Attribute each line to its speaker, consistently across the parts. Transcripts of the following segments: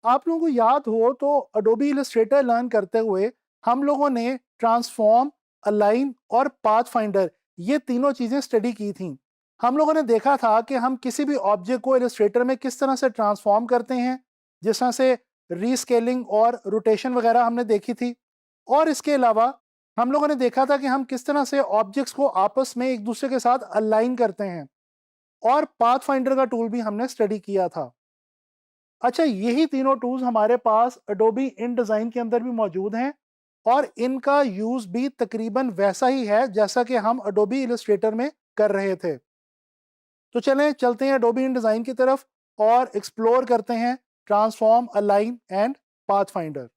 Speaker 1: आप लोगों को याद हो तो अडोबी इलस्ट्रेटर लर्न करते हुए हम लोगों ने ट्रांसफॉर्म, अलाइन और पाथ फाइंडर ये तीनों चीज़ें स्टडी की थी। हम लोगों ने देखा था कि हम किसी भी ऑब्जेक्ट को इलस्ट्रेटर में किस तरह से ट्रांसफॉर्म करते हैं, जिस तरह से रीस्केलिंग और रोटेशन वगैरह हमने देखी थी। और इसके अलावा हम लोगों ने देखा था कि हम किस तरह से ऑब्जेक्ट्स को आपस में एक दूसरे के साथ अलाइन करते हैं। और पाथ फाइंडर का टूल भी हमने स्टडी किया था। अच्छा, यही तीनों टूल्स हमारे पास अडोबी इन डिज़ाइन के अंदर भी मौजूद हैं और इनका यूज़ भी तकरीबन वैसा ही है जैसा कि हम अडोबी इलस्ट्रेटर में कर रहे थे। तो चलें चलते हैं अडोबी इन डिज़ाइन की तरफ और एक्सप्लोर करते हैं transform, align and path finder.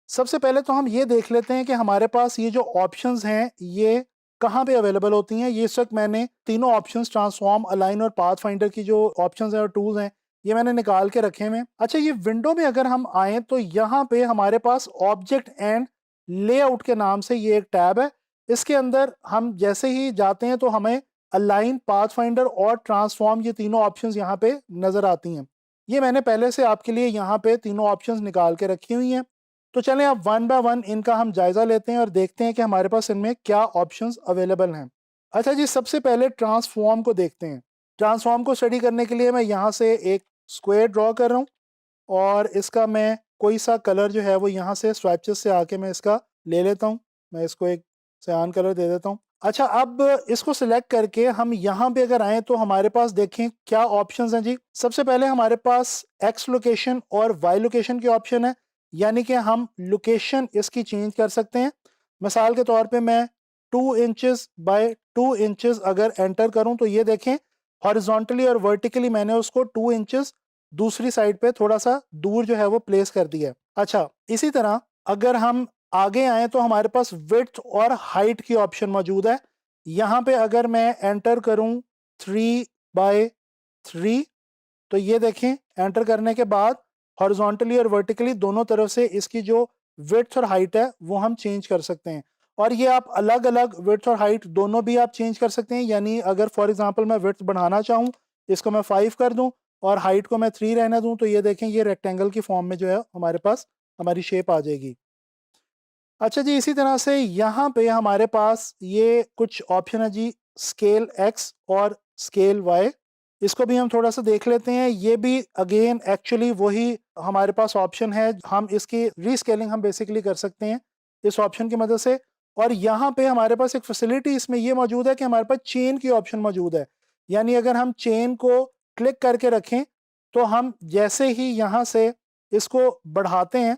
Speaker 1: सबसे पहले तो हम ये देख लेते हैं कि हमारे पास ये जो ऑप्शंस हैं ये कहाँ पे अवेलेबल होती हैं। ये इस वक्त मैंने तीनों ऑप्शंस ट्रांसफॉर्म, अलाइन और पाथ फाइंडर की जो ऑप्शंस हैं और टूल्स हैं ये मैंने निकाल के रखे हुए हैं। अच्छा, ये विंडो में अगर हम आएँ तो यहाँ पे हमारे पास ऑब्जेक्ट एंड लेआउट के नाम से ये एक टैब है। इसके अंदर हम जैसे ही जाते हैं तो हमें अलाइन, पाथ फाइंडर और ट्रांसफॉर्म ये तीनों ऑप्शंस यहाँ पे नज़र आती हैं। ये मैंने पहले से आपके लिए यहाँ पे तीनों ऑप्शंस निकाल के रखी हुई हैं। तो चलें अब वन बाय वन इनका हम जायज़ा लेते हैं और देखते हैं कि हमारे पास इनमें क्या ऑप्शंस अवेलेबल हैं। अच्छा जी, सबसे पहले ट्रांसफॉर्म को देखते हैं। ट्रांसफॉर्म को स्टडी करने के लिए मैं यहाँ से एक स्क्वायर ड्रॉ कर रहा हूँ और इसका मैं कोई सा कलर जो है वो यहाँ से स्वाइप्स से आके मैं इसका ले लेता हूँ। मैं इसको एक सियान कलर दे देता हूँ। अच्छा, अब इसको सिलेक्ट करके हम यहाँ पे अगर आएँ तो हमारे पास देखें क्या ऑप्शंस हैं जी। सबसे पहले हमारे पास एक्स लोकेशन और वाई लोकेशन के ऑप्शन है, यानी कि हम लोकेशन इसकी चेंज कर सकते हैं। मिसाल के तौर पे मैं 2 इंचेस बाय 2 इंचेस अगर एंटर करूं तो ये देखें हॉरिजॉन्टली और वर्टिकली मैंने उसको 2 इंचेस दूसरी साइड पे थोड़ा सा दूर जो है वो प्लेस कर दिया है। अच्छा, इसी तरह अगर हम आगे आए तो हमारे पास विड्थ और हाइट की ऑप्शन मौजूद है। यहाँ पे अगर मैं एंटर करूं 3 बाय 3 तो ये देखें एंटर करने के बाद हॉरिजॉन्टली और वर्टिकली दोनों तरफ से इसकी जो विड्थ और हाइट है वो हम चेंज कर सकते हैं। और ये आप अलग अलग विड्थ और हाइट दोनों भी आप चेंज कर सकते हैं। यानी अगर फॉर एग्जांपल मैं विड्थ बढ़ाना चाहूँ, इसको मैं 5 कर दूं और हाइट को मैं 3 रहने दूं, तो ये देखें ये रेक्टेंगल की फॉर्म में जो है हमारे पास हमारी शेप आ जाएगी। अच्छा जी, इसी तरह से यहाँ पे हमारे पास ये कुछ ऑप्शन है जी, स्केल एक्स और स्केल वाई। इसको भी हम थोड़ा सा देख लेते हैं। ये भी अगेन एक्चुअली वही हमारे पास ऑप्शन है। हम इसकी रीस्केलिंग हम बेसिकली कर सकते हैं इस ऑप्शन की मदद से। और यहाँ पे हमारे पास एक फैसिलिटी इसमें ये मौजूद है कि हमारे पास चेन की ऑप्शन मौजूद है। यानी अगर हम चेन को क्लिक करके रखें तो हम जैसे ही यहाँ से इसको बढ़ाते हैं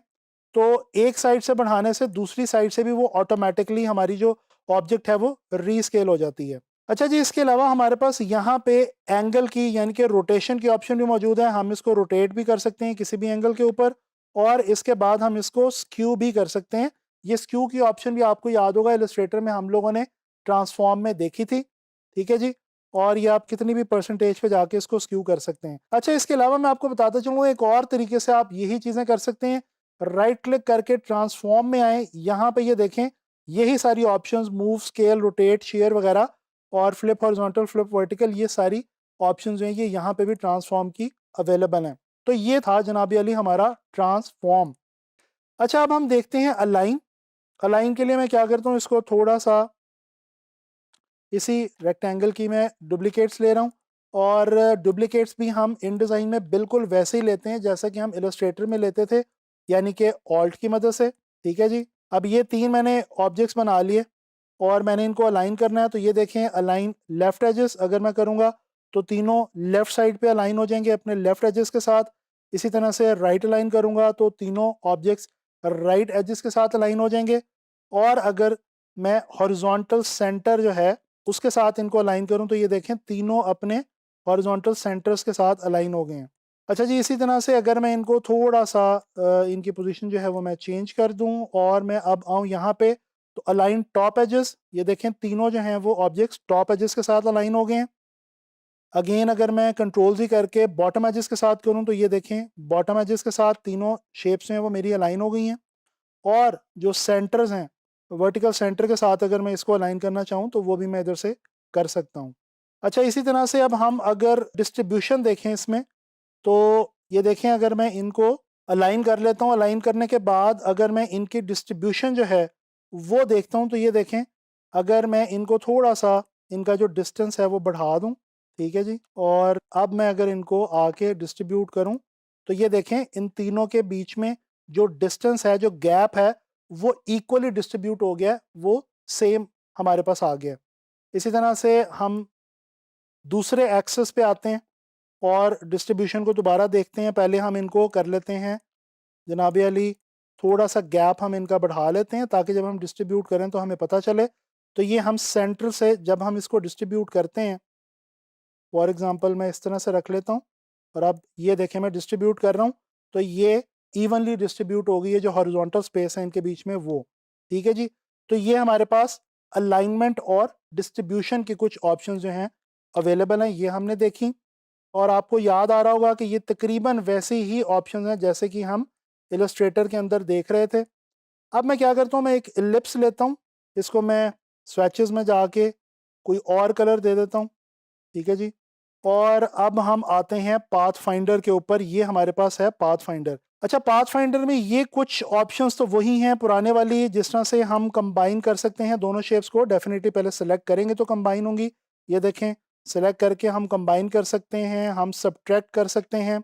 Speaker 1: तो एक साइड से बढ़ाने से दूसरी साइड से भी वो ऑटोमेटिकली हमारी जो ऑब्जेक्ट है वो रीस्केल हो जाती है। अच्छा जी, इसके अलावा हमारे पास यहाँ पे एंगल की यानी कि रोटेशन की ऑप्शन भी मौजूद है। हम इसको रोटेट भी कर सकते हैं किसी भी एंगल के ऊपर और इसके बाद हम इसको स्क्यू भी कर सकते हैं। ये स्क्यू की ऑप्शन भी आपको याद होगा इलस्ट्रेटर में हम लोगों ने ट्रांसफॉर्म में देखी थी। ठीक है जी, और ये आप कितनी भी परसेंटेज पे जाके इसको स्क्यू कर सकते हैं। अच्छा, इसके अलावा मैं आपको बताता चलूँ एक और तरीके से आप यही चीज़ें कर सकते हैं। राइट क्लिक करके ट्रांसफॉर्म में आए, यहाँ पे ये देखें यही सारी options move, scale, rotate, share वगैरह और फ्लिप हॉरिजॉन्टल, फ्लिप वर्टिकल, ये सारी ऑप्शंस जो हैं ये यहाँ पे भी ट्रांसफॉर्म की अवेलेबल हैं। तो ये था जनाबी अली हमारा ट्रांसफॉर्म। अच्छा, अब हम देखते हैं अलाइन। अलाइन के लिए मैं क्या करता हूँ, इसको थोड़ा सा इसी रेक्टेंगल की मैं डुप्लीकेट्स ले रहा हूँ और डुप्लीकेट्स भी हम इन डिज़ाइन में बिल्कुल वैसे ही लेते हैं जैसा कि हम इलस्ट्रेटर में लेते थे, यानी कि ऑल्ट की मदद से। ठीक है जी, अब ये तीन मैंने ऑब्जेक्ट्स बना लिए और मैंने इनको अलाइन करना है। तो ये देखें अलाइन लेफ्ट एजेस अगर मैं करूँगा तो तीनों लेफ्ट साइड पे अलाइन हो जाएंगे अपने लेफ्ट एजेस के साथ। इसी तरह से राइट अलाइन करूँगा तो तीनों ऑब्जेक्ट्स राइट एजेस के साथ अलाइन हो जाएंगे। और अगर मैं हॉरिजॉन्टल सेंटर जो है उसके साथ इनको अलाइन करूं तो ये देखें तीनों अपने हॉरिजॉन्टल सेंटर्स के साथ अलाइन हो गए हैं। अच्छा जी, इसी तरह से अगर मैं इनको थोड़ा सा इनकी पोजीशन जो है वो मैं चेंज कर दूं और मैं अब आऊं यहाँ पे तो अलाइन टॉप एजेस, ये देखें तीनों जो हैं वो ऑब्जेक्ट्स टॉप एजेस के साथ अलाइन हो गए हैं। अगेन अगर मैं कंट्रोल जी करके बॉटम एजेस के साथ करूं तो ये देखें बॉटम एजेस के साथ तीनों शेप्स हैं वो मेरी अलाइन हो गई हैं। और जो सेंटर्स हैं वर्टिकल सेंटर के साथ अगर मैं इसको अलाइन करना चाहूँ तो वो भी मैं इधर से कर सकता हूँ। अच्छा, इसी तरह से अब हम अगर डिस्ट्रीब्यूशन देखें इसमें तो ये देखें अगर मैं इनको अलाइन कर लेता हूँ। अलाइन करने के बाद अगर मैं इनकी डिस्ट्रीब्यूशन जो है वो देखता हूँ, तो ये देखें, अगर मैं इनको थोड़ा सा इनका जो डिस्टेंस है वो बढ़ा दूँ, ठीक है जी, और अब मैं अगर इनको आके डिस्ट्रीब्यूट करूँ, तो ये देखें इन तीनों के बीच में जो डिस्टेंस है, जो गैप है, वो इक्वली डिस्ट्रीब्यूट हो गया है, वो सेम हमारे पास आ गया है। इसी तरह से हम दूसरे एक्सेस पे आते हैं और डिस्ट्रीब्यूशन को दोबारा देखते हैं। पहले हम इनको कर लेते हैं जनाब अली, थोड़ा सा गैप हम इनका बढ़ा लेते हैं ताकि जब हम डिस्ट्रीब्यूट करें तो हमें पता चले। तो ये हम सेंटर से जब हम इसको डिस्ट्रीब्यूट करते हैं, फॉर एग्जांपल मैं इस तरह से रख लेता हूँ, और अब ये देखें मैं डिस्ट्रीब्यूट कर रहा हूँ, तो ये इवनली डिस्ट्रीब्यूट हो गई है, जो हॉरिजॉन्टल स्पेस है इनके बीच में वो, ठीक है जी। तो ये हमारे पास अलाइनमेंट और डिस्ट्रीब्यूशन के कुछ ऑप्शन जो हैं अवेलेबल हैं, ये हमने देखी। और आपको याद आ रहा होगा कि ये तकरीबन वैसे ही ऑप्शन हैं जैसे कि हम इलस्ट्रेटर के अंदर देख रहे थे। अब मैं क्या करता हूँ, मैं एक इलिप्स लेता हूँ, इसको मैं स्वेचेस में जाके कोई और कलर दे देता हूँ, ठीक है जी। और अब हम आते हैं पाथ फाइंडर के ऊपर। ये हमारे पास है पाथ फाइंडर। अच्छा, पाथ फाइंडर में ये कुछ ऑप्शंस तो वही हैं पुराने वाली, जिस तरह से हम कंबाइन कर सकते हैं दोनों शेप्स को। डेफिनेटली पहले सेलेक्ट करेंगे तो कंबाइन होंगी, ये देखें, सेलेक्ट करके हम कंबाइन कर सकते हैं, हम सब्ट्रैक्ट कर सकते हैं,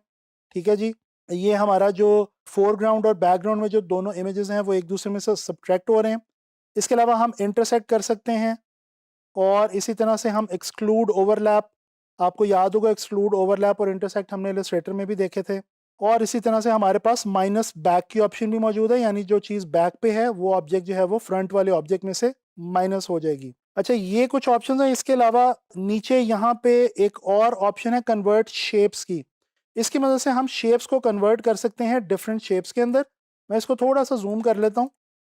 Speaker 1: ठीक है जी। ये हमारा जो फोरग्राउंड और बैकग्राउंड में जो दोनों इमेजेस हैं वो एक दूसरे में से सब्ट्रैक्ट हो रहे हैं। इसके अलावा हम इंटरसेक्ट कर सकते हैं, और इसी तरह से हम एक्सक्लूड ओवरलैप, आपको याद होगा एक्सक्लूड ओवरलैप और इंटरसेक्ट हमने इलस्ट्रेटर में भी देखे थे। और इसी तरह से हमारे पास माइनस बैक की ऑप्शन भी मौजूद है, यानी जो चीज़ बैक पे है वो ऑब्जेक्ट जो है वो फ्रंट वाले ऑब्जेक्ट में से माइनस हो जाएगी। अच्छा, ये कुछ ऑप्शन हैं। इसके अलावा नीचे यहाँ पे एक और ऑप्शन है कन्वर्ट शेप्स की। इसकी मदद से हम शेप्स को कन्वर्ट कर सकते हैं डिफरेंट शेप्स के अंदर। मैं इसको थोड़ा सा जूम कर लेता हूँ।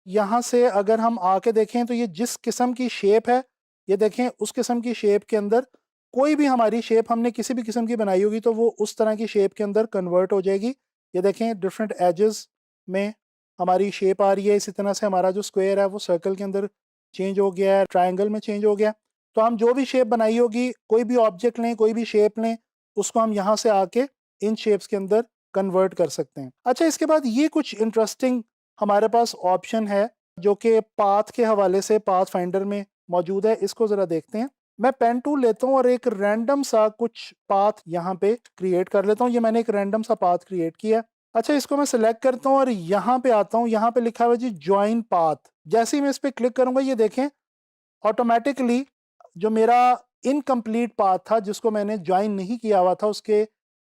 Speaker 1: यहाँ से अगर हम आके देखें तो ये जिस किस्म की शेप है, ये देखें उस किस्म की शेप के अंदर कोई भी हमारी शेप हमने किसी भी किस्म की बनाई होगी तो वो उस तरह की शेप के अंदर कन्वर्ट हो जाएगी। ये देखें डिफरेंट एजेस में हमारी शेप आ रही है। इसी तरह से हमारा जो स्क्वायर है वो सर्कल के अंदर चेंज हो गया है, ट्रायंगल में चेंज हो गया। तो हम जो भी शेप बनाई होगी, कोई भी ऑब्जेक्ट लें, कोई भी शेप लें, उसको हम यहाँ से आके इन शेप्स के अंदर कन्वर्ट कर सकते हैं। अच्छा, इसके बाद ये कुछ इंटरेस्टिंग हमारे पास ऑप्शन है जो कि पाथ के हवाले से पाथ फाइंडर में मौजूद है। इसको ज़रा देखते हैं। मैं पेन टूल लेता हूँ और एक रैंडम सा कुछ पाथ यहाँ पे क्रिएट कर लेता हूँ। ये मैंने एक रैंडम सा पाथ क्रिएट किया है। अच्छा, इसको मैं सिलेक्ट करता हूँ और यहाँ पे आता हूँ। यहाँ पे लिखा हुआ है जी ज्वाइन पाथ। जैसे ही मैं इस पर क्लिक करूंगा, ये देखें ऑटोमेटिकली जो मेरा इनकम्प्लीट पाथ था, जिसको मैंने ज्वाइन नहीं किया हुआ था, उसके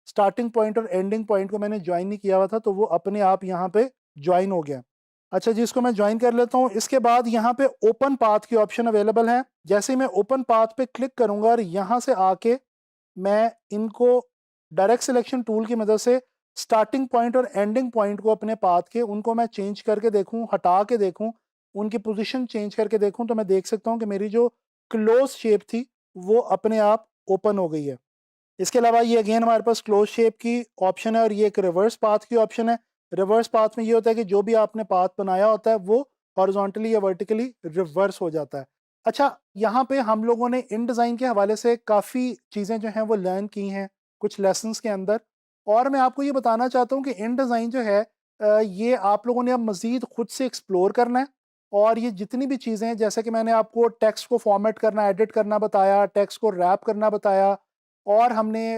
Speaker 1: स्टार्टिंग पॉइंट और एंडिंग पॉइंट को मैंने ज्वाइन नहीं किया हुआ था, तो वो अपने आप यहाँ पे ज्वाइन हो गया। अच्छा जी, इसको मैं ज्वाइन कर लेता हूँ। इसके बाद यहाँ पे ओपन पाथ की ऑप्शन अवेलेबल है। जैसे ही मैं ओपन पाथ पे क्लिक करूंगा और यहाँ से आके मैं इनको डायरेक्ट सिलेक्शन टूल की मदद से स्टार्टिंग पॉइंट और एंडिंग पॉइंट को अपने पाथ के, उनको मैं चेंज करके देखूं, हटा के देखूं, उनकी पोजीशन चेंज करके देखूं, तो मैं देख सकता हूं कि मेरी जो क्लोज शेप थी वो अपने आप ओपन हो गई है। इसके अलावा ये अगेन हमारे पास क्लोज शेप की ऑप्शन है, और ये एक रिवर्स पाथ की ऑप्शन है। रिवर्स पाथ में ये होता है कि जो भी आपने पाथ बनाया होता है वो हॉरिजॉन्टली या वर्टिकली रिवर्स हो जाता है। अच्छा, यहाँ पे हम लोगों ने इन डिज़ाइन के हवाले से काफ़ी चीज़ें जो हैं वो लर्न की हैं कुछ लेसन्स के अंदर। और मैं आपको ये बताना चाहता हूँ कि इन डिज़ाइन जो है ये आप लोगों ने अब मज़ीद खुद से एक्सप्लोर करना है। और ये जितनी भी चीज़ें हैं, जैसे कि मैंने आपको टेक्स्ट को फॉर्मेट करना, एडिट करना बताया, टेक्स्ट को रैप करना बताया, और हमने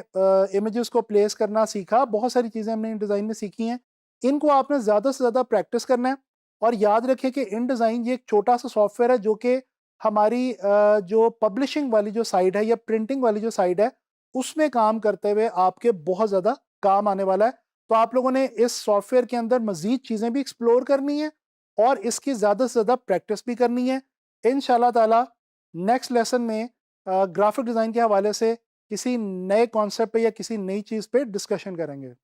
Speaker 1: इमेजेस को प्लेस करना सीखा, बहुत सारी चीज़ें हमने इन डिज़ाइन में सीखी हैं। इनको आपने ज़्यादा से ज़्यादा प्रैक्टिस करना है। और याद रखें कि इन डिज़ाइन ये एक छोटा सा सॉफ्टवेयर है जो कि हमारी जो पब्लिशिंग वाली जो साइड है या प्रिंटिंग वाली जो साइड है, उसमें काम करते हुए आपके बहुत ज़्यादा काम आने वाला है। तो आप लोगों ने इस सॉफ्टवेयर के अंदर मज़ीद चीज़ें भी एक्सप्लोर करनी है और इसकी ज़्यादा से ज़्यादा प्रैक्टिस भी करनी है। इंशाल्लाह ताला नेक्स्ट लेसन में ग्राफिक डिज़ाइन के हवाले से किसी नए कॉन्सेप्ट पे या किसी नई चीज़ पे डिस्कशन करेंगे।